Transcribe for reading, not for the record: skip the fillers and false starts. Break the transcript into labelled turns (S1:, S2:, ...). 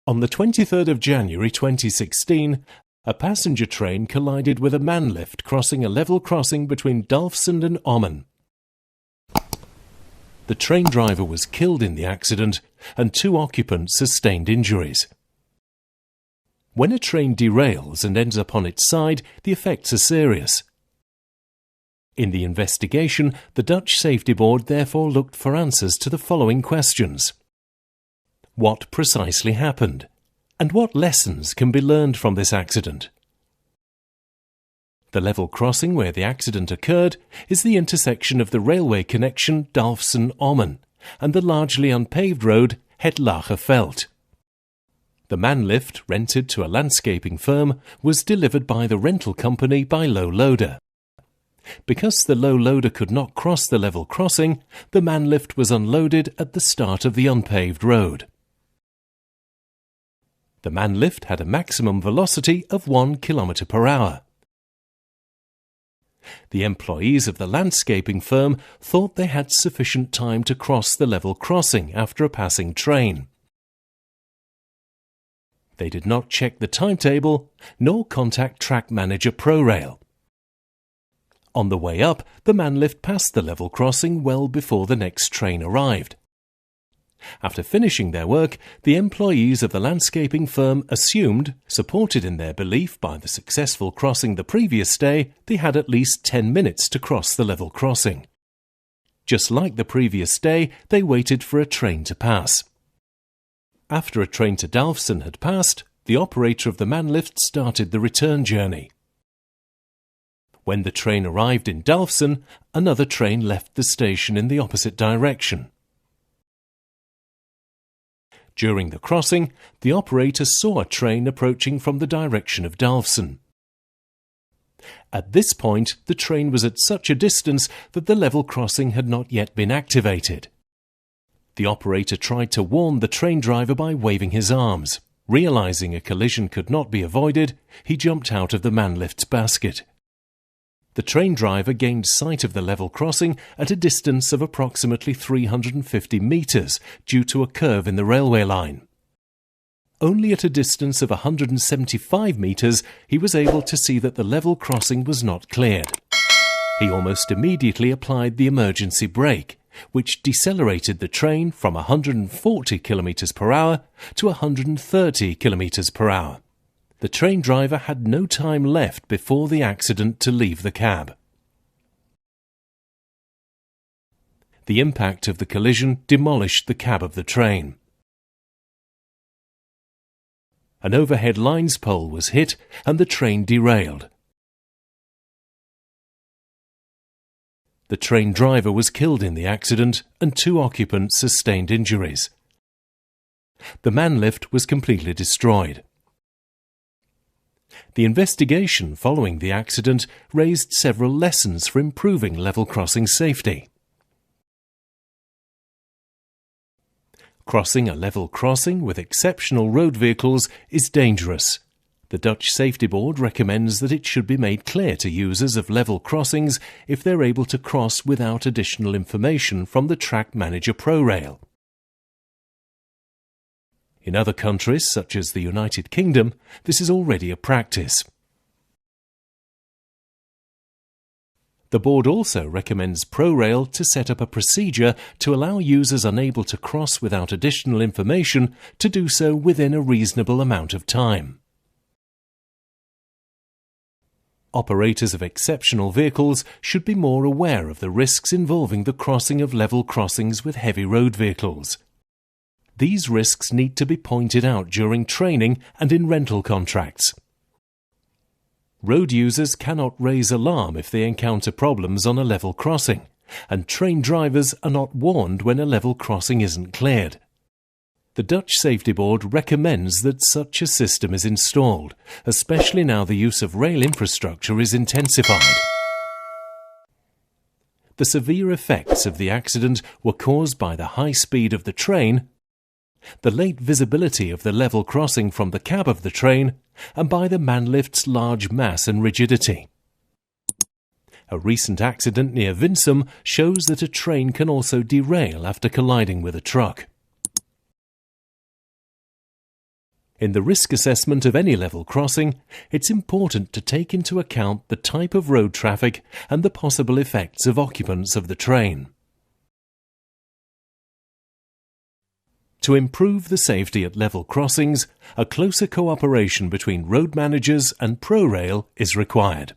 S1: On the 23rd of January 2016, a passenger train collided with a man lift crossing a level crossing between Dalfsen and Ommen. The train driver was killed in the accident and 2 occupants sustained injuries. When a train derails and ends up on its side, the effects are serious. In the investigation, the Dutch Safety Board therefore looked for answers to the following questions. What precisely happened? And what lessons can be learned from this accident? The level crossing where the accident occurred is the intersection of the railway connection Dalfsen-Ommen and the largely unpaved road Het Lage Veld. The man lift, rented to a landscaping firm, was delivered by the rental company by low loader. Because the low loader could not cross the level crossing, the man lift was unloaded at the start of the unpaved road. The man lift had a maximum velocity of 1 km per hour. The employees of the landscaping firm thought they had sufficient time to cross the level crossing after a passing train. They did not check the timetable, nor contact track manager ProRail. On the way up, the man lift passed the level crossing well before the next train arrived. After finishing their work, the employees of the landscaping firm assumed, supported in their belief by the successful crossing the previous day, they had at least 10 minutes to cross the level crossing. Just like the previous day, they waited for a train to pass. After a train to Dalfsen had passed, the operator of the man lift started the return journey. When the train arrived in Dalfsen, another train left the station in the opposite direction. During the crossing, the operator saw a train approaching from the direction of Dalfsen. At this point, the train was at such a distance that the level crossing had not yet been activated. The operator tried to warn the train driver by waving his arms. Realizing a collision could not be avoided, he jumped out of the man lift's basket. The train driver gained sight of the level crossing at a distance of approximately 350 metres due to a curve in the railway line. Only at a distance of 175 metres he was able to see that the level crossing was not cleared. He almost immediately applied the emergency brake, which decelerated the train from 140 km per hour to 130 km per hour. The train driver had no time left before the accident to leave the cab. The impact of the collision demolished the cab of the train. An overhead lines pole was hit and the train derailed. The train driver was killed in the accident and 2 occupants sustained injuries. The man lift was completely destroyed. The investigation following the accident raised several lessons for improving level crossing safety. Crossing a level crossing with exceptional road vehicles is dangerous. The Dutch Safety Board recommends that it should be made clear to users of level crossings if they're able to cross without additional information from the track manager ProRail. In other countries, such as the United Kingdom, this is already a practice. The board also recommends ProRail to set up a procedure to allow users unable to cross without additional information to do so within a reasonable amount of time. Operators of exceptional vehicles should be more aware of the risks involving the crossing of level crossings with heavy road vehicles. These risks need to be pointed out during training and in rental contracts. Road users cannot raise alarm if they encounter problems on a level crossing, and train drivers are not warned when a level crossing isn't cleared. The Dutch Safety Board recommends that such a system is installed, especially now the use of rail infrastructure is intensified. The severe effects of the accident were caused by the high speed of the train, the late visibility of the level crossing from the cab of the train, and by the man lift's large mass and rigidity. A recent accident near Winsum shows that a train can also derail after colliding with a truck. In the risk assessment of any level crossing, it's important to take into account the type of road traffic and the possible effects of occupants of the train. To improve the safety at level crossings, a closer cooperation between road managers and ProRail is required.